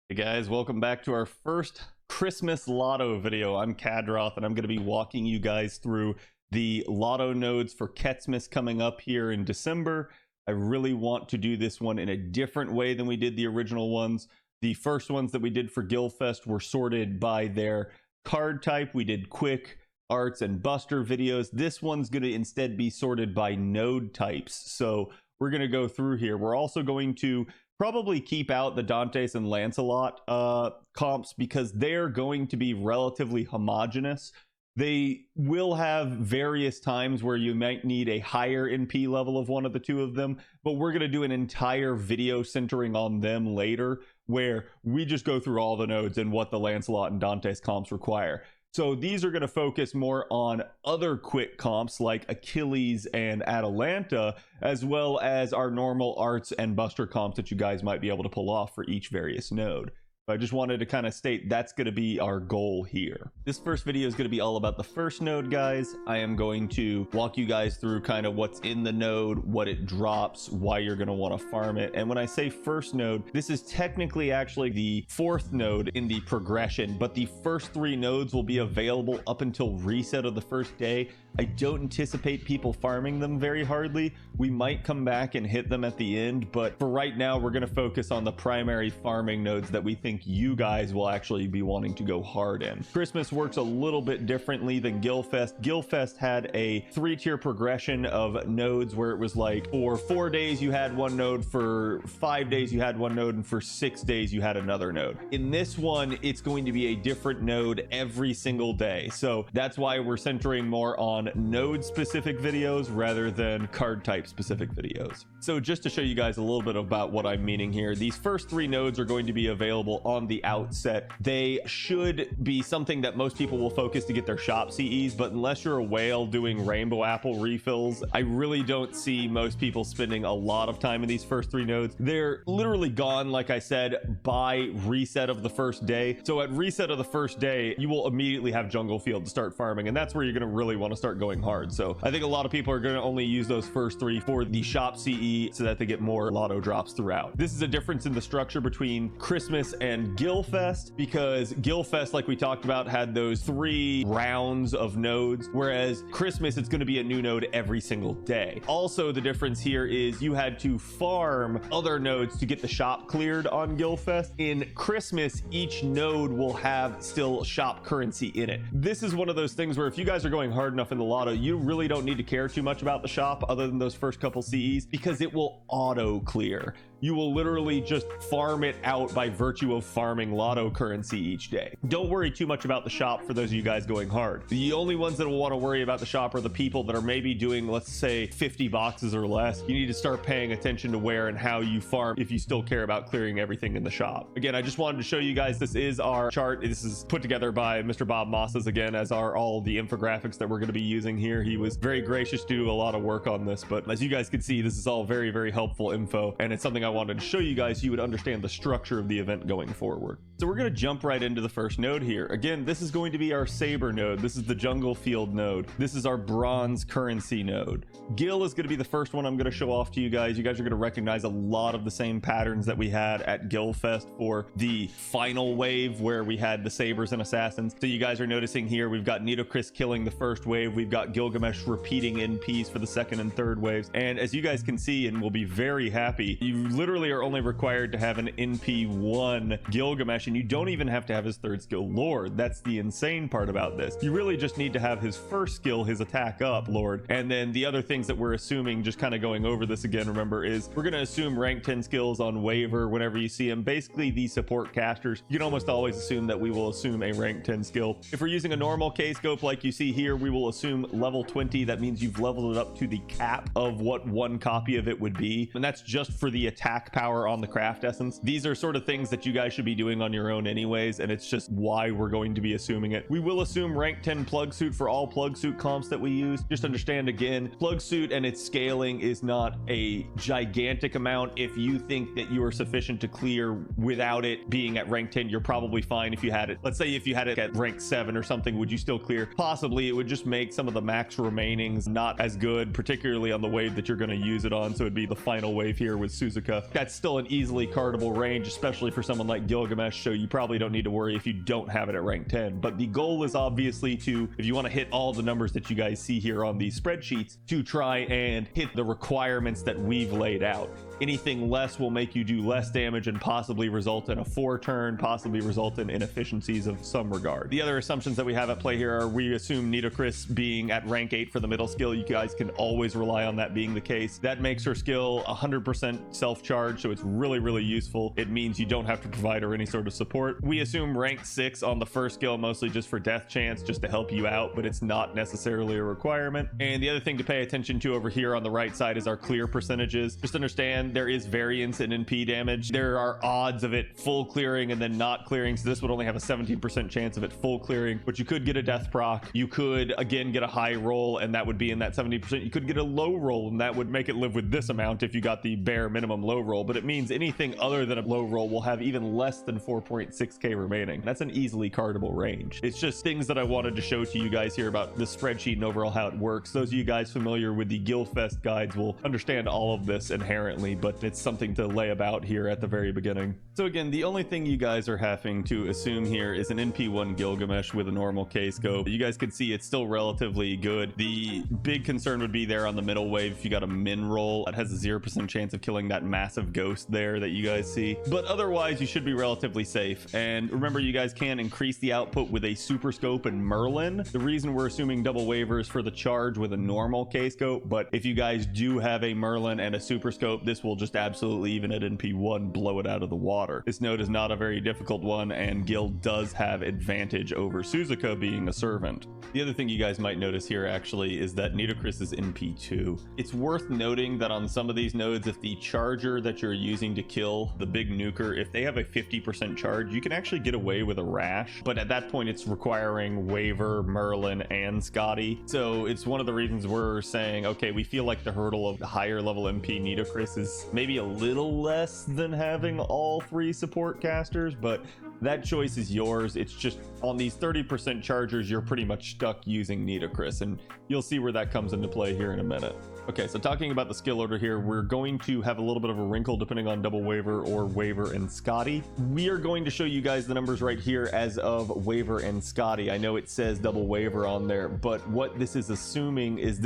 Hey guys, welcome back to our first Christmas Lotto video. I'm Khadroth and I'm going to be walking you guys through the Lotto nodes for Quetzmas coming up here in December. I really want to do this one in a different way than we did the original ones. The first ones that we did for Gilfest were sorted by their card type. We did quick, arts, and buster videos. This one's going to instead be sorted by node types. So we're going to go through here. We're also going to probably keep out the Dantes and Lancelot comps because they're going to be relatively homogenous. They will have various times where you might need a higher NP level of one of the two of them, but we're going to do an entire video centering on them later where we just go through all the nodes and what the Lancelot and Dantes comps require. So these are going to focus more on other quick comps like Achilles and Atalante, as well as our normal arts and buster comps that you guys might be able to pull off for each various node. I just wanted to kind of state that's going to be our goal here. This first video is going to be all about the first node, guys. I am going to walk you guys through kind of what's in the node, what it drops, why you're going to want to farm it. And when I say first node, this is technically actually the fourth node in the progression, but the first three nodes will be available up until reset of the first day. I don't anticipate people farming them very hardly. We might come back and hit them at the end, but for right now, we're going to focus on the primary farming nodes that we think you guys will actually be wanting to go hard in. Christmas works a little bit differently than Gilfest. Gilfest had a 3-tier progression of nodes where it was like for 4 days you had one node, for 5 days you had one node, and for 6 days you had another node. In this one, it's going to be a different node every single day. So that's why we're centering more on node specific videos rather than card type specific videos. So just to show you guys a little bit about what I'm meaning here, these first three nodes are going to be available on the outset. They should be something that most people will focus to get their shop CEs, but unless you're a whale doing rainbow apple refills, I really don't see most people spending a lot of time in these first three nodes. They're literally gone, like I said, by reset of the first day. So at reset of the first day, you will immediately have jungle field to start farming, and that's where you're going to really want to start going hard. So I think a lot of people are going to only use those first three for the shop CE so that they get more lotto drops throughout. This is a difference in the structure between Christmas and Gilfest, because Gilfest, like we talked about, had those 3 rounds of nodes, whereas Christmas, it's going to be a new node every single day. Also, the difference here is you had to farm other nodes to get the shop cleared on Gilfest. In Christmas, each node will have still shop currency in it. This is one of those things where if you guys are going hard enough in the lotto, you really don't need to care too much about the shop other than those first couple CEs, because it will auto clear. You will literally just farm it out by virtue of farming lotto currency each day. Don't worry too much about the shop for those of you guys going hard. The only ones that will want to worry about the shop are the people that are maybe doing, let's say, 50 boxes or less. You need to start paying attention to where and how you farm if you still care about clearing everything in the shop. Again, I just wanted to show you guys this is our chart. This is put together by Mr. Bob Moss's, again, as are all the infographics that we're going to be using here. He was very gracious to do a lot of work on this, but as you guys can see, this is all very, very helpful info, and it's something I wanted to show you guys so you would understand the structure of the event going forward. So we're going to jump right into the first node here. Again, this is going to be our Saber node. This is the jungle field node. This is our bronze currency node. Gil is going to be the first one I'm going to show off to you guys. You guys are going to recognize a lot of the same patterns that we had at Gilfest for the final wave where we had the sabers and assassins. So you guys are noticing here we've got Nito killing the first wave. We've got Gilgamesh repeating NPs for the second and third waves. And as you guys can see and will be very happy, you literally are only required to have an NP1 Gilgamesh, and you don't even have to have his third skill Lord. That's the insane part about this. You really just need to have his first skill, his attack up, Lord. And then the other things that we're assuming, just kind of going over this again, remember, is we're going to assume rank 10 skills on waiver whenever you see them. Basically, these support casters, you can almost always assume that we will assume a rank 10 skill. If we're using a normal Kscope like you see here, we will assume level 20. That means you've leveled it up to the cap of what one copy of it would be, and that's just for the attack power on the craft essence. These are sort of things that you guys should be doing on your own anyways, and it's just why we're going to be assuming it. We will assume rank 10 plug suit for all plug suit comps that we use. Just understand, again, plug suit and its scaling is not a gigantic amount. If you think that you are sufficient to clear without it being at rank 10, you're probably fine. If you had it, let's say if you had it at rank 7 or something, would you still clear? Possibly. It would just make some of the max remainings not as good, particularly on the wave that you're going to use it on. So it'd be the final wave here with Suzuka Suzuka. That's still an easily cardable range, especially for someone like Gilgamesh, so you probably don't need to worry if you don't have it at rank 10. But the goal is obviously to, if you want to hit all the numbers that you guys see here on these spreadsheets, to try and hit the requirements that we've laid out. Anything less will make you do less damage and possibly result in a 4-turn, possibly result in inefficiencies of some regard. The other assumptions that we have at play here are we assume Nito being at rank 8 for the middle skill. You guys can always rely on that being the case. That makes her skill 100% self-charge, so it's really, really useful. It means you don't have to provide her any sort of support. We assume rank 6 on the first skill, mostly just for death chance, just to help you out, but it's not necessarily a requirement. And the other thing to pay attention to over here on the right side is our clear percentages. Just understand there is variance in NP damage. There are odds of it full clearing and then not clearing, so this would only have a 17% chance of it full clearing, but you could get a death proc. You could again get a high roll and that would be in that 70%. You could get a low roll and that would make it live with this amount if you got the bare minimum low roll, but it means anything other than a low roll will have even less than 4.6k remaining. That's an easily cardable range. It's just things that I wanted to show to you guys here about the spreadsheet and overall how it works. Those of you guys familiar with the Gilfest guides will understand all of this inherently, but it's something to lay about here at the very beginning. So again, the only thing you guys are having to assume here is an NP1 Gilgamesh with a normal Kscope. You guys can see it's still relatively good. The big concern would be there on the middle wave if you got a min roll. It has a 0% chance of killing that massive ghost there that you guys see, but otherwise you should be relatively safe. And remember, you guys can increase the output with a Superscope and Merlin. The reason we're assuming double waivers for the charge with a normal Kscope, but if you guys do have a Merlin and a Superscope, this will just absolutely, even at NP1, blow it out of the water. This node is not a very difficult one, and Gil does have advantage over Suzuka being a servant. The other thing you guys might notice here actually is that Nito is NP2. It's worth noting that on some of these nodes, if the charger that you're using to kill the big nuker, if they have a 50% charge, you can actually get away with a rash, but at that point it's requiring waiver, Merlin, and Skadi. So it's one of the reasons we're saying, okay, we feel like the hurdle of the higher level MP Nito is maybe a little less than having all 3 support casters, but that choice is yours. It's just on these 30% chargers, you're pretty much stuck using Nito, and you'll see where that comes into play here in a minute. Okay, so talking about the skill order here, we're going to have a little bit of a wrinkle depending on double waiver or waiver and Skadi. We are going to show you guys the numbers right here as of waiver and Skadi. I know it says double waiver on there, but what this is assuming is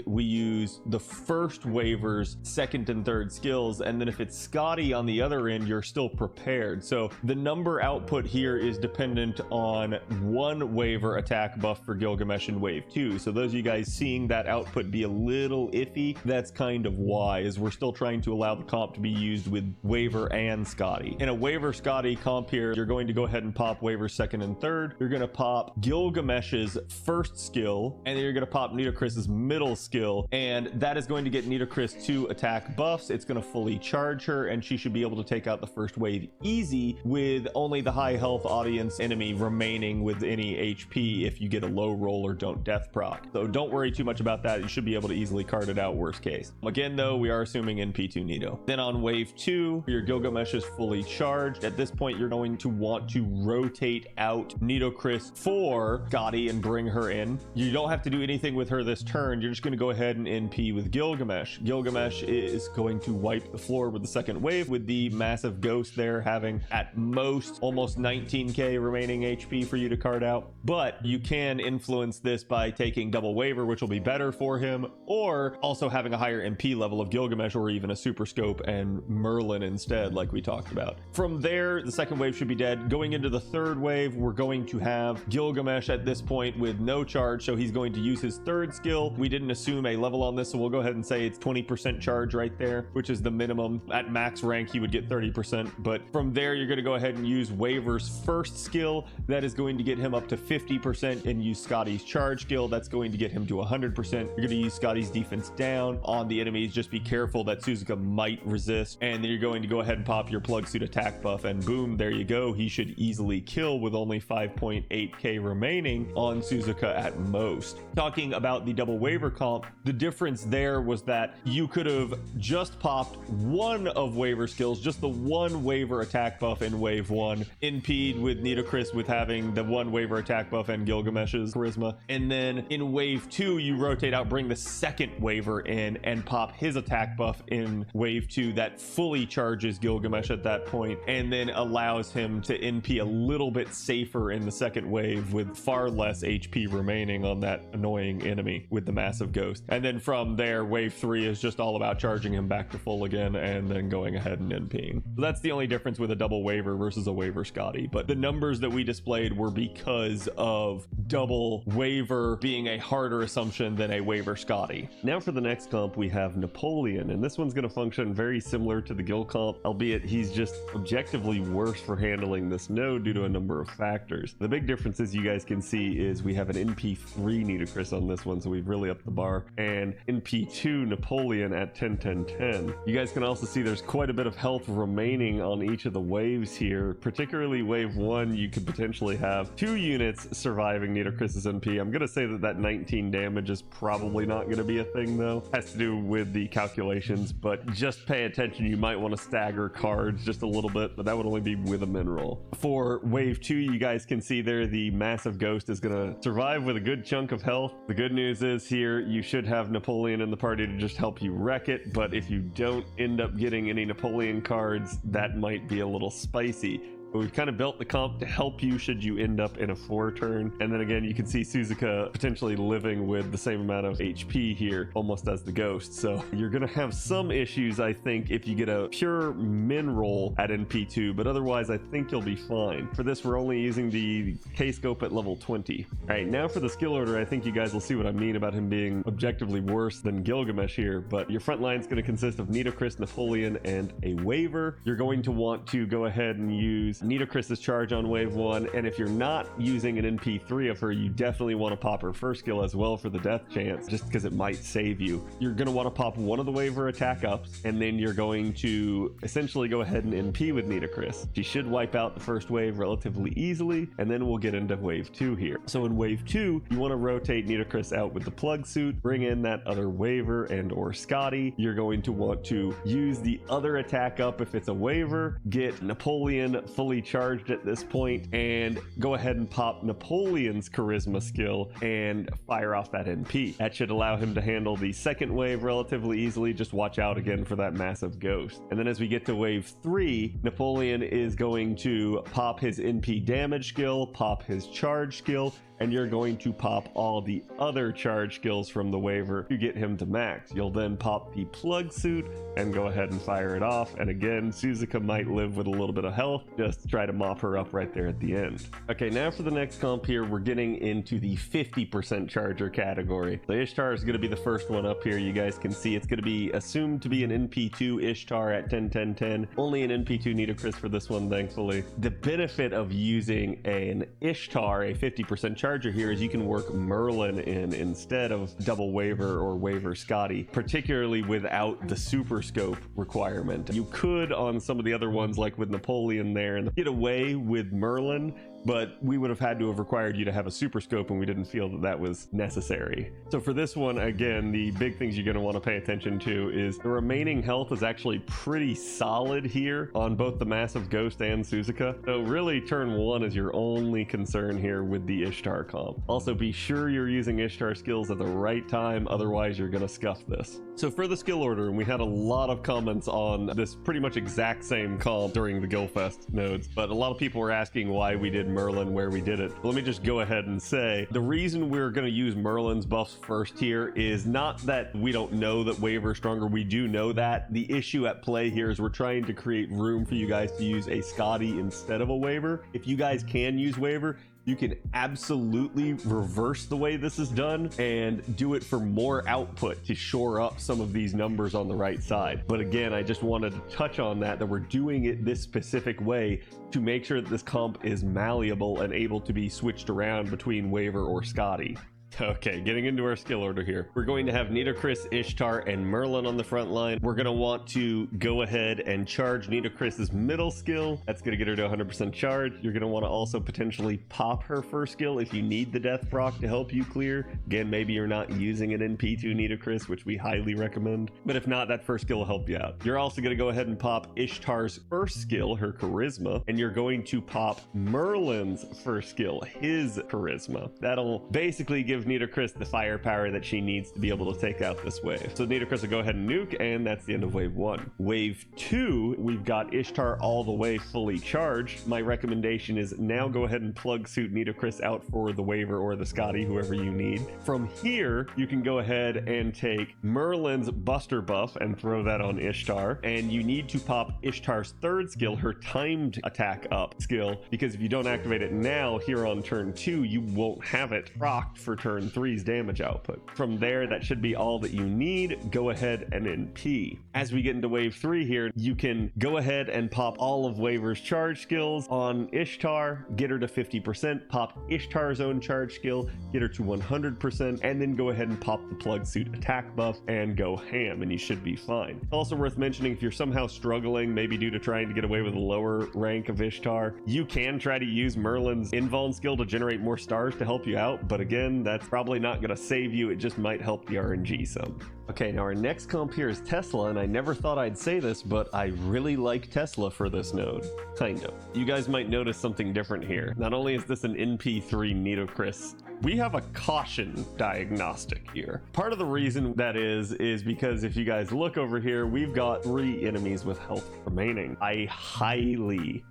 we use the first waiver's second and third skills, and then if it's Skadi on the other end, you're still prepared. So the number output here is dependent on 1 waiver attack buff for Gilgamesh in wave 2. So those of you guys seeing that output be a little iffy, that's kind of why, is we're still trying to allow the comp to be used with waiver and Skadi. In a waiver Skadi comp here, you're going to go ahead and pop waiver second and third. You're going to pop Gilgamesh's first skill, and then you're going to pop Nito middle skill, and that is going to get Nito 2 attack buffs. It's going to fully charge her, and she should be able to take out the first wave easy with only the high health audience enemy remaining with any HP if you get a low roll or don't death proc. So don't worry too much about that. You should be able to easily card it out worst case. Again though, we are assuming NP2 Nito. Then on wave 2, your Gilgamesh is fully charged. At this point, you're going to want to rotate out Nito for Skadi and bring her in. You don't have to do anything with her this turn. You're just going to go ahead and NP with Gilgamesh. Gilgamesh is going to wipe the floor with the second wave, with the massive ghost there having at most almost 19k remaining HP for you to card out. But you can influence this by taking double waiver, which will be better for him, or also having a higher MP level of Gilgamesh, or even a Superscope and Merlin instead, like we talked about. From there, the second wave should be dead. Going into the third wave, we're going to have Gilgamesh at this point with no charge, so he's going to use his third skill. We didn't assume a level on this, so we'll go ahead and say it's 20% charge right there, which is the minimum. At max rank, he would get 30%, but from there, you're going to go ahead and use waiver's first skill. That is going to get him up to 50%, and use Skadi's charge skill. That's going to get him to 100%. You're going to use Skadi's defense down on the enemies. Just be careful that Suzuka might resist, and then you're going to go ahead and pop your plug suit attack buff, and boom, there you go. He should easily kill with only 5.8k remaining on Suzuka at most. Talking about the double waiver comp, the difference there was that you could have just popped one of waiver skills, just the one waiver attack buff in wave 1, NP'd with Nito with having the one waiver attack buff and Gilgamesh's charisma. And then in wave 2, you rotate out, bring the second waiver in, and pop his attack buff in wave 2 that fully charges Gilgamesh at that point, and then allows him to NP a little bit safer in the second wave with far less HP remaining on that annoying enemy with the massive ghost. And then from there, wave 3 is just all about charging him back to full again and then going ahead and NPing. So that's the only difference with a double waiver versus a waiver Skadi. But the numbers that we displayed were because of double waiver being a harder assumption than a waiver Skadi. Now for the next comp, we have Napoleon, and this one's going to function very similar to the Gil comp, albeit he's just objectively worse for handling this node due to a number of factors. The big difference, as you guys can see, is we have an NP3 Nito on this one, so we've really upped the bar, and NP2 Napoleon at 10-10-10. You guys can also see there's quite a bit of health remaining on each of the waves here, particularly wave 1. You could potentially have 2 units surviving Nitocris's NP. I'm gonna say that 19 damage is probably not gonna be a thing though. Has to do with the calculations, but just pay attention. You might want to stagger cards just a little bit, but that would only be with a mineral. For wave 2, you guys can see there the massive ghost is gonna survive with a good chunk of health. The good news is here you should have Napoleon in the party to just help you wreck it, but if you don't end up getting any Napoleon cards, that might be a little spicy. But we've kind of built the comp to help you should you end up in a 4 turn. And then again, you can see Suzuka potentially living with the same amount of HP here, almost as the ghost. So you're going to have some issues, I think, if you get a pure min roll at NP2, but otherwise I think you'll be fine. For this, we're only using the Kscope at level 20. All right, now for the skill order, I think you guys will see what I mean about him being objectively worse than Gilgamesh here, but your front line is going to consist of Nitocris, Napoleon, and a waiver. You're going to want to go ahead and use Nitocris's charge on wave 1, and if you're not using an NP3 of her, you definitely want to pop her first skill as well for the death chance, just because it might save you. You're going to want to pop one of the waiver attack ups, and then you're going to essentially go ahead and NP with Nitocris. She should wipe out the first wave relatively easily, and then we'll get into wave 2 here. So in wave 2, you want to rotate Nitocris out with the plug suit, bring in that other waiver and or Skadi. You're going to want to use the other attack up if it's a waiver, get Napoleon fully charged at this point, and go ahead and pop Napoleon's charisma skill and fire off that NP. That should allow him to handle the second wave relatively easily. Just watch out again for that massive ghost. And then as we get to wave 3, Napoleon is going to pop his NP damage skill, pop his charge skill, and you're going to pop all the other charge skills from the waiver to get him to max. You'll then pop the plug suit and go ahead and fire it off. And again, Suzuka might live with a little bit of health. Just try to mop her up right there at the end. Okay, now for the next comp here, we're getting into the 50% charger category. The Ishtar is going to be the first one up here. You guys can see it's going to be assumed to be an NP2 Ishtar at 10-10-10. Only an NP2 Nitocris for this one, thankfully. The benefit of using an Ishtar, a 50% charger here, is you can work Merlin in instead of double waiver or waiver Skadi, particularly without the Superscope requirement. You could on some of the other ones, like with Napoleon there, and get away with Merlin, but we would have had to have required you to have a Superscope, and we didn't feel that that was necessary. So for this one, again, the big things you're going to want to pay attention to is the remaining health is actually pretty solid here on both the massive ghost and Suzuka. So really turn 1 is your only concern here with the Ishtar comp. Also be sure you're using Ishtar skills at the right time, otherwise you're going to scuff this. So for the skill order, and we had a lot of comments on this pretty much exact same comp during the Gilfest nodes, but a lot of people were asking why we did Merlin where we did it. Let me just go ahead and say the reason we're going to use Merlin's buffs first here is not that we don't know that waiver is stronger. We do know that. The issue at play here is we're trying to create room for you guys to use a Skadi instead of a waiver. If you guys can use waiver, you can absolutely reverse the way this is done and do it for more output to shore up some of these numbers on the right side. But again, I just wanted to touch on that we're doing it this specific way to make sure that this comp is malleable and able to be switched around between waiver or Skadi. Okay, getting into our skill order here. We're going to have Nitocris, Ishtar, and Merlin on the front line. We're going to want to go ahead and charge Nitocris's middle skill. That's going to get her to 100% charge. You're going to want to also potentially pop her first skill if you need the death proc to help you clear. Again, maybe you're not using an NP2 Nitocris, which we highly recommend. But if not, that first skill will help you out. You're also going to go ahead and pop Ishtar's first skill, her charisma, and you're going to pop Merlin's first skill, his charisma. That'll basically give Nitocris the firepower that she needs to be able to take out this wave. So Nitocris will go ahead and nuke, and that's the end of wave 1. Wave 2, we've got Ishtar all the way fully charged. My recommendation is now go ahead and plug suit Nitocris out for the Waver or the Skadi, whoever you need. From here, you can go ahead and take Merlin's Buster buff and throw that on Ishtar, and you need to pop Ishtar's third skill, her timed attack up skill, because if you don't activate it now, here on turn 2, you won't have it procced for turn 3's damage output. From there, that should be all that you need. Go ahead and NP. As we get into wave 3 here, you can go ahead and pop all of Waver's charge skills on Ishtar, get her to 50%, pop Ishtar's own charge skill, get her to 100%, and then go ahead and pop the plug suit attack buff and go ham, and you should be fine. Also worth mentioning, if you're somehow struggling, maybe due to trying to get away with a lower rank of Ishtar, you can try to use Merlin's invuln skill to generate more stars to help you out, but again, that's probably not going to save you. It just might help the RNG some. Okay, now our next comp here is Tesla, and I never thought I'd say this, but I really like Tesla for this node. Kind of. You guys might notice something different here. Not only is this an NP3 Nitocris, we have a caution diagnostic here. Part of the reason that is because if you guys look over here, we've got 3 enemies with health remaining. I highly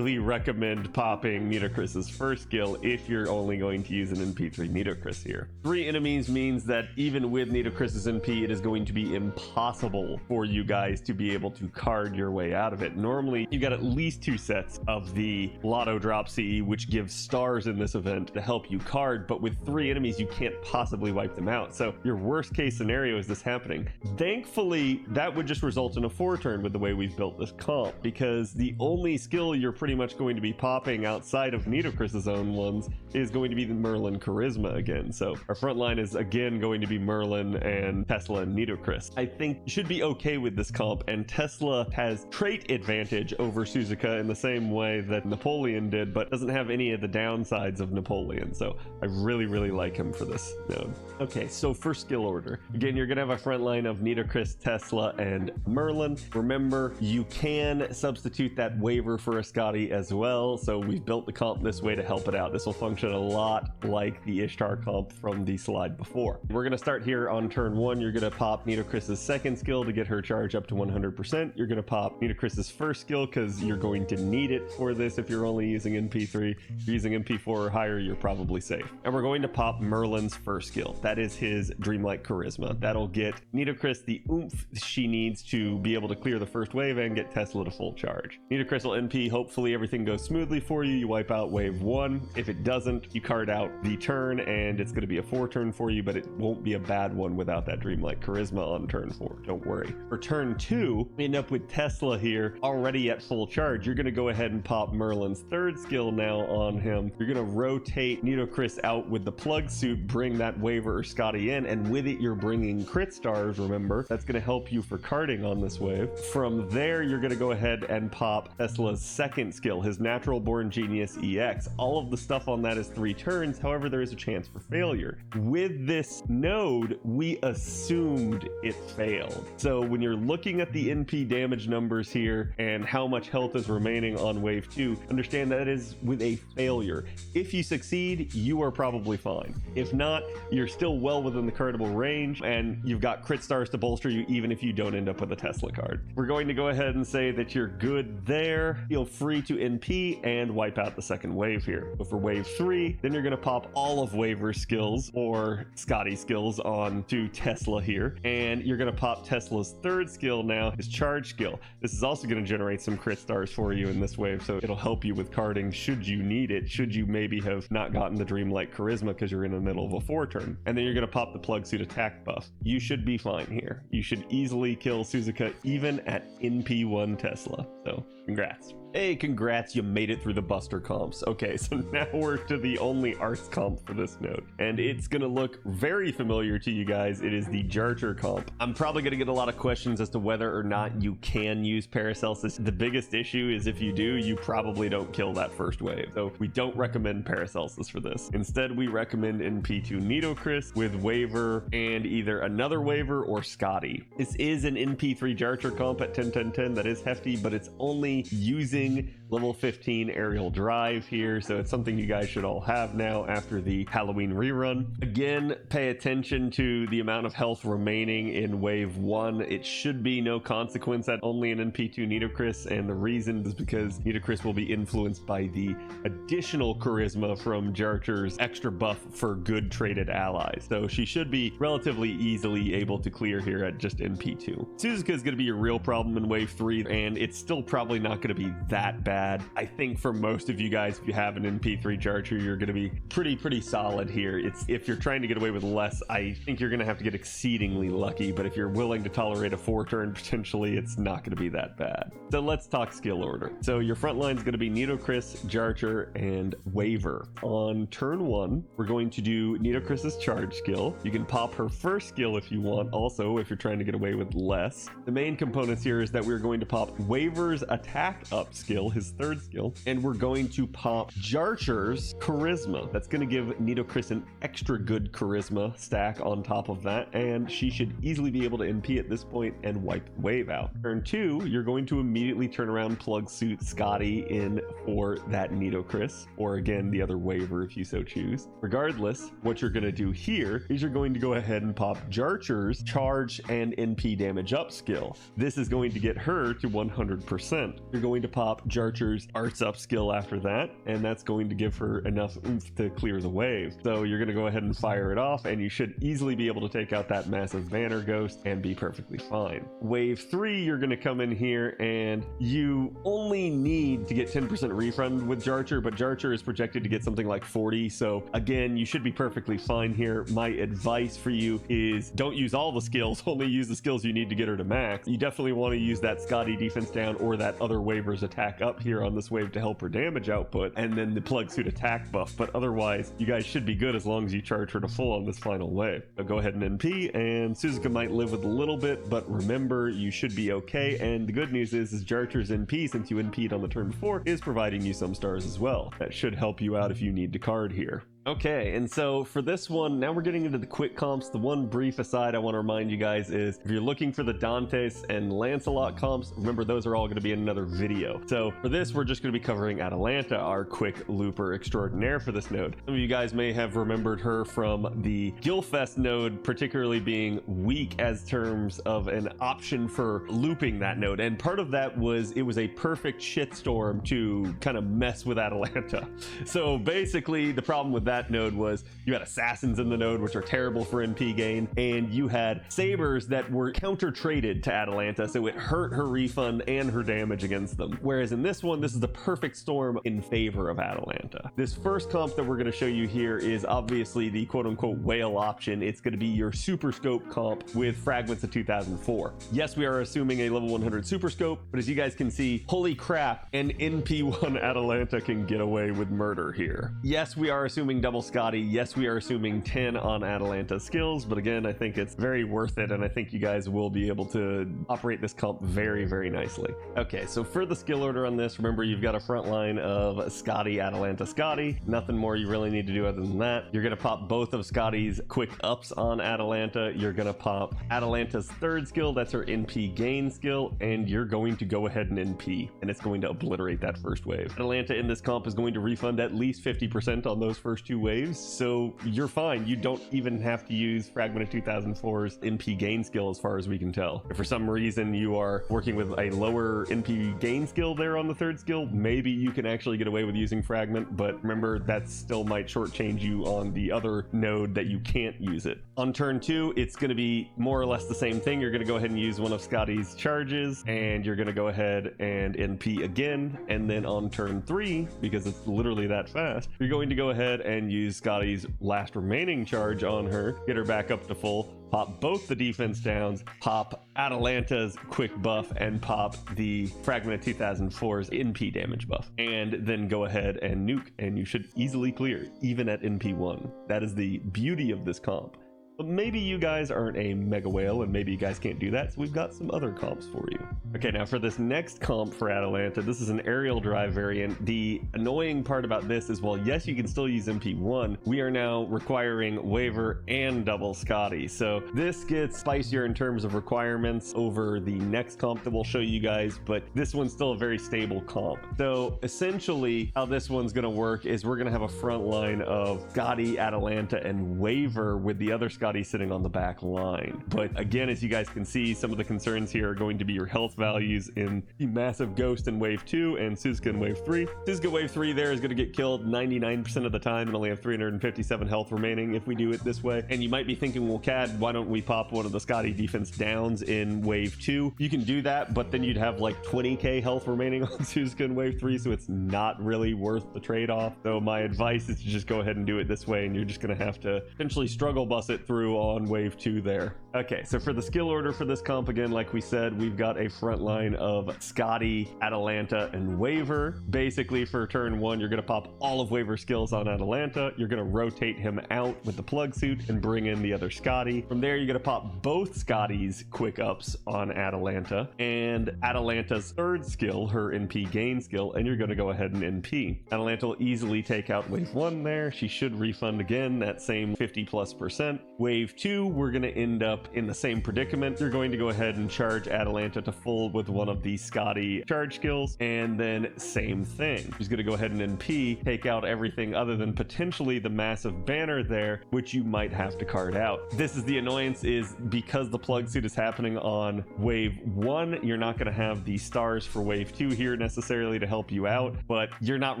recommend popping Nitocris's first skill if you're only going to use an NP3 Nitocris here. 3 enemies means that even with Nitocris's NP, it is going to be impossible for you guys to be able to card your way out of it. Normally, you've got at least 2 sets of the Lotto drop CE, which gives stars in this event to help you card, but with 3 enemies, you can't possibly wipe them out. So your worst case scenario is this happening. Thankfully, that would just result in a 4 turn with the way we've built this comp, because the only skill you're pretty much going to be popping outside of Nitocris's own ones is going to be the Merlin charisma again. So our front line is again going to be Merlin and Tesla and Nitocris. I think you should be okay with this comp, and Tesla has trait advantage over Suzuka in the same way that Napoleon did, but doesn't have any of the downsides of Napoleon. So I really like him for this node. Okay, so for skill order, again, you're gonna have a front line of Nitocris, Tesla, and Merlin. Remember, you can substitute that Waver for a Skadi as well, so we've built the comp this way to help it out. This will function a lot like the Ishtar comp from the slide before. We're gonna start here on turn 1. You're gonna pop Nitocris's second skill to get her charge up to 100%. You're gonna pop Nitocris's first skill because you're going to need it for this if you're only using NP3. If you're using NP4 or higher, you're probably safe. And we're going to pop Merlin's first skill. That is his Dreamlight Charisma. That'll get Nitocris the oomph she needs to be able to clear the first wave and get Tesla to full charge. Nitocris will NP. Hopefully everything goes smoothly for you. You wipe out wave 1. If it doesn't, you card out the turn, and it's going to be a 4 turn for you, but it won't be a bad one without that Dreamlight Charisma on turn 4. Don't worry. For turn 2, we end up with Tesla here already at full charge. You're going to go ahead and pop Merlin's third skill now on him. You're going to rotate Nitocris out with the plug suit, bring that Waver or Skadi in, and with it you're bringing crit stars. Remember, that's going to help you for carding on this wave. From there, you're going to go ahead and pop Tesla's second skill, his Natural Born Genius EX. All of the stuff on that is 3 turns. However, there is a chance for failure. With this node, we assumed it failed. So when you're looking at the NP damage numbers here and how much health is remaining on wave 2, understand that is with a failure. If you succeed, you are probably fine. If not, you're still well within the cardable range, and you've got crit stars to bolster you even if you don't end up with a Tesla card. We're going to go ahead and say that you're good there. Feel free to NP and wipe out the second wave here. But for wave 3, then you're going to pop all of Waver's skills or Skadi skills on to Tesla here. here, and you're going to pop Tesla's third skill now, his charge skill. This is also going to generate some crit stars for you in this wave, so it'll help you with carding should you need it, should you maybe have not gotten the dreamlight charisma because you're in the middle of a 4 turn. And then you're going to pop the plug suit attack buff. You should be fine here. You should easily kill Suzuka even at NP1 Tesla, so congrats. Hey, congrats, you made it through the Buster comps. Okay, so now we're to the only arts comp for this node, and it's gonna look very familiar to you guys. It is the Jarcher comp. I'm probably gonna get a lot of questions as to whether or not you can use Paracelsus. The biggest issue is if you do, you probably don't kill that first wave. So we don't recommend Paracelsus for this. Instead, we recommend NP2 Nito with Waver and either another Waver or Skadi. This is an NP3 Jarcher comp at 10-10-10 that is hefty, but it's only using level 15 aerial drive here, so it's something you guys should all have now after the Halloween rerun. Again, pay attention to the amount of health remaining in wave 1. It should be no consequence at only an NP2 Nitocris, and the reason is because Nitocris will be influenced by the additional charisma from Jarcher's extra buff for good traded allies, so she should be relatively easily able to clear here at just NP2. Suzuka is going to be a real problem in wave 3, and it's still probably not going to be that bad. I think for most of you guys, if you have an NP3 Jarcher, you're going to be pretty solid here. It's if you're trying to get away with less, I think you're going to have to get exceedingly lucky, but if you're willing to tolerate a 4 turn potentially, it's not going to be that bad. So let's talk skill order. So your front line is going to be Nitocris, Jarcher, and Waver. On turn 1, we're going to do Nitocris's charge skill. You can pop her first skill if you want, also if you're trying to get away with less. The main components here is that we're going to pop Waver's attack up skill, his third skill, and we're going to pop Jarcher's charisma. That's going to give Nitocris an extra good charisma stack on top of that, and she should easily be able to NP at this point and wipe the wave out. Turn 2, you're going to immediately turn around plug suit Skadi in for that Nitocris, or again the other Waver if you so choose. Regardless, what you're going to do here is you're going to go ahead and pop Jarcher's charge and NP damage up skill. This is going to get her to 100%. You're going to pop Jarcher's arts up skill after that, and that's going to give her enough oomph to clear the wave. So you're going to go ahead and fire it off, and you should easily be able to take out that massive banner ghost and be perfectly fine. Wave 3, you're going to come in here, and you only need to get 10% refund with Jarcher, but Jarcher is projected to get something like 40, so again, you should be perfectly fine here. My advice for you is don't use all the skills, only use the skills you need to get her to max. You definitely want to use that Skadi defense down or that other Waver's attack up here on this wave to help her damage output, and then the plug suit attack buff, but otherwise you guys should be good as long as you charge her to full on this final wave. So go ahead and NP, and Suzuka might live with a little bit, but remember, you should be okay. And the good news is Jarcher's NP, since you NP'd on the turn before, is providing you some stars as well. That should help you out if you need to card here. Okay, and so for this one, now we're getting into the quick comps. The one brief aside I want to remind you guys is if you're looking for the Dantes and Lancelot comps, remember those are all going to be in another video. So for this, we're just going to be covering Atalante, our quick looper extraordinaire for this node. Some of you guys may have remembered her from the Gilfest node, particularly being weak as terms of an option for looping that node. And part of that was it was a perfect shitstorm to kind of mess with Atalante. So basically the problem with that node was you had assassins in the node, which are terrible for NP gain, and you had sabers that were counter traded to Atalante, so it hurt her refund and her damage against them. Whereas in this one, this is the perfect storm in favor of Atalante. This first comp that we're going to show you here is obviously the quote-unquote whale option. It's going to be your Superscope comp with fragments of 2004. Yes, we are assuming a level 100 Superscope, but as you guys can see, holy crap, an NP1 Atalante can get away with murder here. Yes, we are assuming double Skadi. Yes, we are assuming 10 on Atalanta skills, but again, I think it's very worth it, and I think you guys will be able to operate this comp very nicely. Okay, so for the skill order on this, remember you've got a front line of Skadi, Atalanta, Skadi. Nothing more you really need to do other than that. You're going to pop both of Skadi's quick ups on Atalanta. You're going to pop Atalanta's third skill, that's her NP gain skill, and you're going to go ahead and NP, and it's going to obliterate that first wave. Atalanta in this comp is going to refund at least 50% on those first 2 2 waves, so you're fine. You don't even have to use Fragment of 2004's NP gain skill as far as we can tell. If for some reason you are working with a lower NP gain skill there on the 3rd skill, maybe you can actually get away with using Fragment, but remember that still might shortchange you on the other node that you can't use it. On turn 2, it's going to be more or less the same thing. You're going to go ahead and use one of Skadi's charges, and you're going to go ahead and NP again, and then on turn 3, because it's literally that fast, you're going to go ahead and use Skadi's last remaining charge on her, get her back up to full, pop both the defense downs, pop Atalanta's quick buff, and pop the Fragment of 2004's NP damage buff, and then go ahead and nuke, and you should easily clear, even at NP1. That is the beauty of this comp. But maybe you guys aren't a mega whale and maybe you guys can't do that, so we've got some other comps for you. Okay, now for this next comp for Atalante, this is an aerial drive variant. The annoying part about this is, while yes, you can still use MP1, we are now requiring waiver and double Skadi. So this gets spicier in terms of requirements over the next comp that we'll show you guys, but this one's still a very stable comp. So essentially how this one's going to work is we're going to have a front line of Skadi, Atalanta, and waiver with the other Skadi sitting on the back line. But again, as you guys can see, some of the concerns here are going to be your health values in the massive Ghost in wave 2 and Suzuka in wave 3. Suzuka wave 3 there is going to get killed 99% of the time and only have 357 health remaining if we do it this way. And you might be thinking, well, Cad, why don't we pop one of the Skadi defense downs in wave 2? You can do that, but then you'd have like 20k health remaining on Suzuka in wave 3, so it's not really worth the trade-off. So my advice is to just go ahead and do it this way, and you're just going to have to potentially struggle bus it through on wave 2 there. Okay, so for the skill order for this comp, again, like we said, we've got a front line of Skadi, Atalanta, and waiver. Basically, for turn 1, you're going to pop all of waiver skills on Atalanta. You're going to rotate him out with the plug suit and bring in the other Skadi. From there, you're going to pop both Skadi's quick ups on Atalanta and Atalanta's 3rd skill, her NP gain skill, and you're going to go ahead and NP. Atalanta will easily take out wave 1 there. She should refund again that same 50+%. Wave 2, we're going to end up in the same predicament. You're going to go ahead and charge Atalanta to full with one of the Skadi charge skills, and then same thing. She's going to go ahead and NP, take out everything other than potentially the massive banner there, which you might have to card out. This is the annoyance, is because the plug suit is happening on wave 1, you're not going to have the stars for wave 2 here necessarily to help you out, but you're not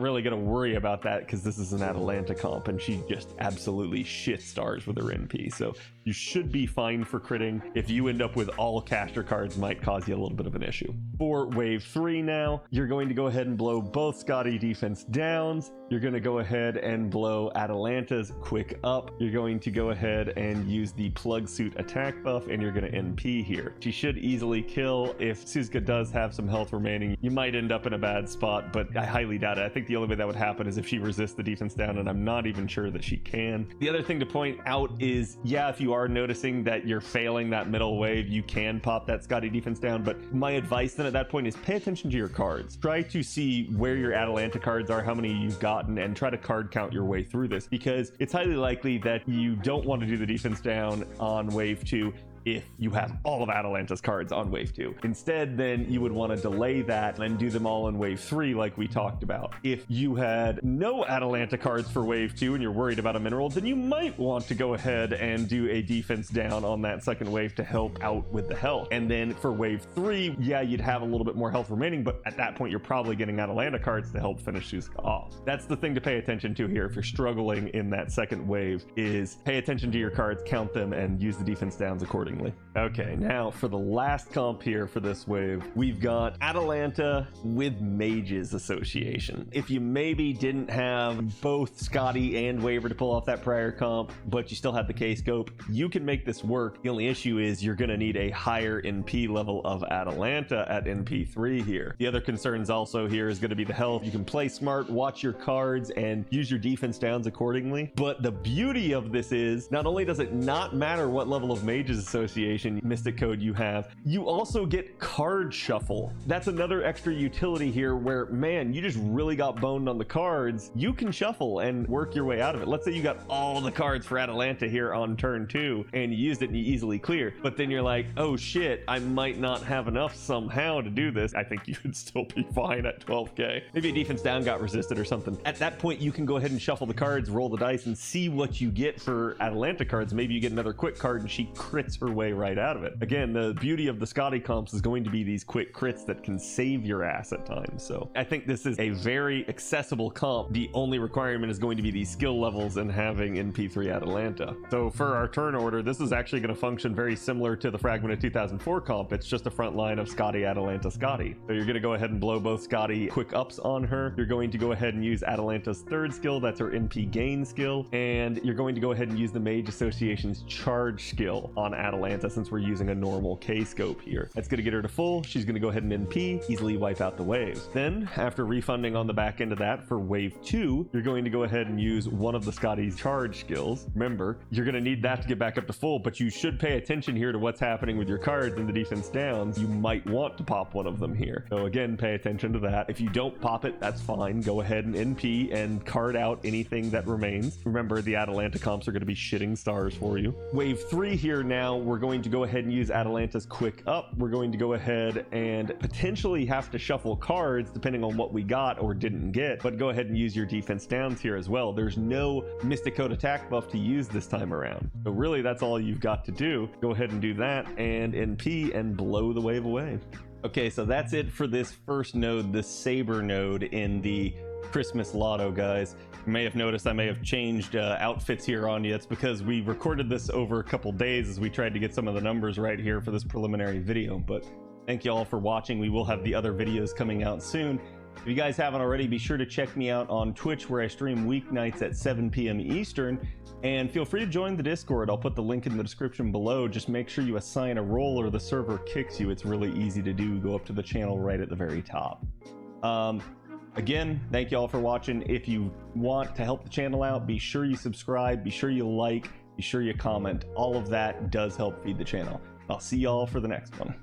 really going to worry about that because this is an Atalanta comp and she just absolutely shit stars with her NP. So you should be fine for critting. If you end up with all caster cards, might cause you a little bit of an issue. For wave 3 now, you're going to go ahead and blow both Skadi defense downs. You're going to go ahead and blow Atalanta's quick up. You're going to go ahead and use the plug suit attack buff, and you're going to NP here. She should easily kill. If Suzuka does have some health remaining, you might end up in a bad spot, but I highly doubt it. I think the only way that would happen is if she resists the defense down, and I'm not even sure that she can. The other thing to point out is, yeah, if you are noticing that you're failing that middle wave, you can pop that Skadi defense down, but my advice then at that point is pay attention to your cards. Try to see where your Atalanta cards are, how many you've gotten, and try to card count your way through this, because it's highly likely that you don't want to do the defense down on wave 2 if you have all of Atalanta's cards on wave 2. Instead, then you would want to delay that and do them all in wave 3 like we talked about. If you had no Atalanta cards for wave 2 and you're worried about a mineral, then you might want to go ahead and do a defense down on that second wave to help out with the health. And then for wave 3, yeah, you'd have a little bit more health remaining, but at that point you're probably getting Atalanta cards to help finish Suzuka off. That's the thing to pay attention to here if you're struggling in that second wave, is pay attention to your cards, count them, and use the defense downs accordingly. Okay, now for the last comp here for this wave, we've got Atalanta with Mages Association. If you maybe didn't have both Skadi and Waiver to pull off that prior comp, but you still have the Kscope, you can make this work. The only issue is you're going to need a higher NP level of Atalanta at NP3 here. The other concerns also here is going to be the health. You can play smart, watch your cards, and use your defense downs accordingly. But the beauty of this is, not only does it not matter what level of Mages Association association mystic code you have. You also get card shuffle. That's another extra utility here where, man, you just really got boned on the cards. You can shuffle and work your way out of it. Let's say you got all the cards for Atalante here on turn 2 and you used it and you easily clear, but then you're like, oh shit, I might not have enough somehow to do this. I think you would still be fine at 12k. Maybe a defense down got resisted or something. At that point, you can go ahead and shuffle the cards, roll the dice, and see what you get for Atalanta cards. Maybe you get another quick card and she crits her way right out of it. Again, the beauty of the Skadi comps is going to be these quick crits that can save your ass at times. So I think this is a very accessible comp. The only requirement is going to be these skill levels and having NP3 Atalanta. So for our turn order, this is actually going to function very similar to the Fragment of 2004 comp. It's just a front line of Skadi, Atalanta, Skadi. So you're going to go ahead and blow both Skadi quick ups on her. You're going to go ahead and use Atalanta's third skill. That's her NP gain skill. And you're going to go ahead and use the Mage Association's charge skill on Atalanta since we're using a normal Kscope here. That's going to get her to full. She's going to go ahead and NP, easily wipe out the waves. Then after refunding on the back end of that for wave 2, you're going to go ahead and use one of the Skadi's charge skills. Remember, you're going to need that to get back up to full, but you should pay attention here to what's happening with your cards in the defense downs. You might want to pop one of them here. So again, pay attention to that. If you don't pop it, that's fine. Go ahead and NP and card out anything that remains. Remember, the Atalanta comps are going to be shitting stars for you. Wave 3 here now, we're going to go ahead and use Atalanta's quick up. We're going to go ahead and potentially have to shuffle cards depending on what we got or didn't get, but go ahead and use your defense downs here as well. There's no Mystic Code attack buff to use this time around. So really, that's all you've got to do. Go ahead and do that and NP and blow the wave away. Okay, so that's it for this first node, the Saber node in the Christmas Lotto, guys. You may have noticed I may have changed outfits here on you. It's because we recorded this over a couple days as we tried to get some of the numbers right here for this preliminary video. But thank you all for watching. We will have the other videos coming out soon. If you guys haven't already, be sure to check me out on Twitch, where I stream weeknights at 7 p.m. Eastern. And feel free to join the Discord. I'll put the link in the description below. Just make sure you assign a role or the server kicks you. It's really easy to do. Go up to the channel right at the very top. Again, thank you all for watching. If you want to help the channel out, be sure you subscribe, be sure you like, be sure you comment. All of that does help feed the channel. I'll see y'all for the next one.